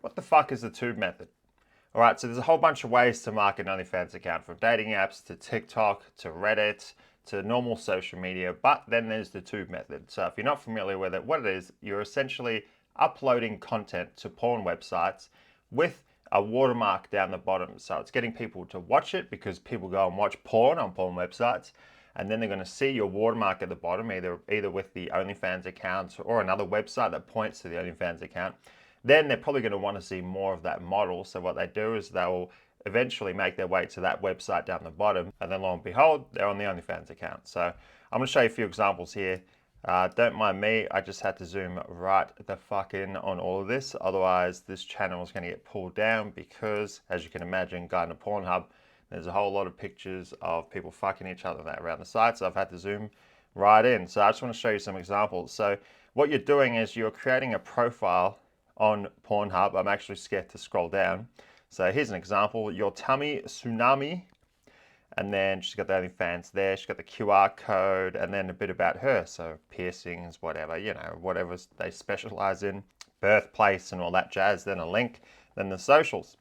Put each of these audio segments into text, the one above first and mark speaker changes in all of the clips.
Speaker 1: what the fuck is the tube method? All right, so there's a whole bunch of ways to market an OnlyFans account, from dating apps to TikTok to Reddit to normal social media, but then there's the tube method. So if you're not familiar with it, what it is, you're essentially uploading content to porn websites with a watermark down the bottom. So it's getting people to watch it because people go and watch porn on porn websites, and then they're going to see your watermark at the bottom, either with the OnlyFans account or another website that points to the OnlyFans account. Then they're probably going to want to see more of that model. So what they do is they'll eventually make their way to that website down the bottom, and then lo and behold, they're on the OnlyFans account. So I'm going to show you a few examples here. Don't mind me, I just had to zoom right the fuck in on all of this. Otherwise, this channel is going to get pulled down because, as you can imagine, going to Pornhub, there's a whole lot of pictures of people fucking each other around the site. So I've had to zoom right in. So I just want to show you some examples. So what you're doing is you're creating a profile on Pornhub. I'm actually scared to scroll down. So here's an example, your tummy tsunami. And then she's got the OnlyFans there. She's got the QR code and then a bit about her. So piercings, whatever, you know, whatever they specialize in, birthplace and all that jazz. Then a link, then the socials.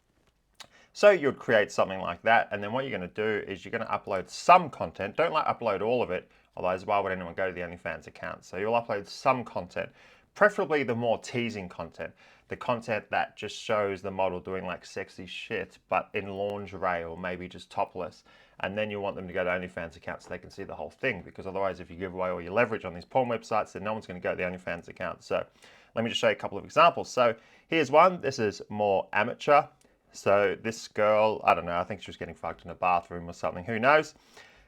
Speaker 1: So you'd create something like that. And then what you're going to do is you're going to upload some content. Don't like upload all of it. Otherwise, why would anyone go to the OnlyFans account? So you'll upload some content, preferably the more teasing content. The content that just shows the model doing like sexy shit, but in lingerie or maybe just topless. And then you want them to go to OnlyFans account so they can see the whole thing, because otherwise if you give away all your leverage on these porn websites, then no one's going to go to the OnlyFans account. So let me just show you a couple of examples. So here's one. This is more amateur. So this girl, I don't know, I think she was getting fucked in a bathroom or something, who knows.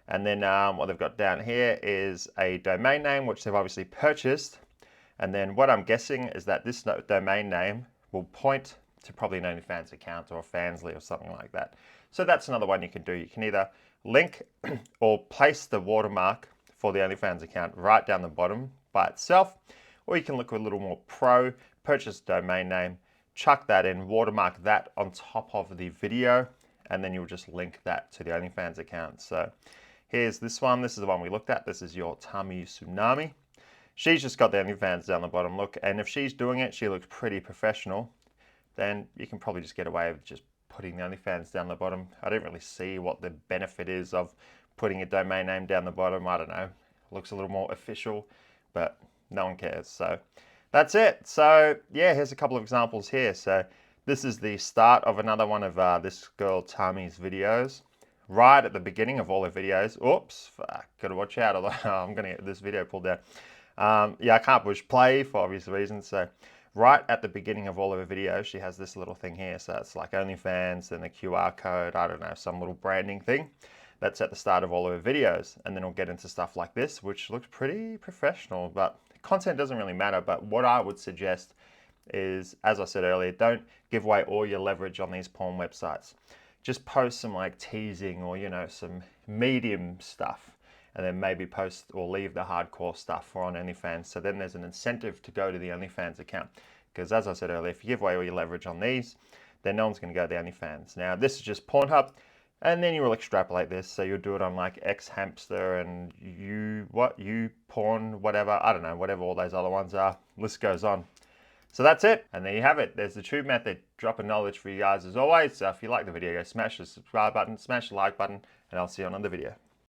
Speaker 1: And then what they've got down here is a domain name, which they've obviously purchased. And then what I'm guessing is that this domain name will point to probably an OnlyFans account or a Fansly or something like that. So that's another one you can do. You can either link or place the watermark for the OnlyFans account right down the bottom by itself, or you can look a little more pro, purchase a domain name, chuck that in, watermark that on top of the video, and then you'll just link that to the OnlyFans account. So here's this one. This is the one we looked at. This is your tummy tsunami. She's just got the OnlyFans down the bottom, look, and if she's doing it, she looks pretty professional, then you can probably just get away with just putting the OnlyFans down the bottom. I don't really see what the benefit is of putting a domain name down the bottom. I don't know. It looks a little more official, but no one cares. So that's it. So yeah, here's a couple of examples here. So this is the start of another one of this girl Tami's videos. Right at the beginning of all her videos. Oops, fuck, gotta watch out. I'm gonna get this video pulled down. Yeah, I can't push play for obvious reasons. So right at the beginning of all of her videos, she has this little thing here. So it's like OnlyFans and the QR code, I don't know, some little branding thing. That's at the start of all of her videos. And then we'll get into stuff like this, which looks pretty professional, but content doesn't really matter. But what I would suggest is, as I said earlier, don't give away all your leverage on these porn websites. Just post some like teasing or, you know, some medium stuff, and then maybe post or leave the hardcore stuff for on OnlyFans. So then there's an incentive to go to the OnlyFans account. Because as I said earlier, if you give away all your leverage on these, then no one's going to go to the OnlyFans. Now, this is just Pornhub, and then you will extrapolate this. So you'll do it on like X Hamster and you porn, whatever. I don't know, whatever all those other ones are. List goes on. So that's it. And there you have it. There's the tube method. Drop a knowledge for you guys as always. So if you like the video, go smash the subscribe button, smash the like button, and I'll see you on another video.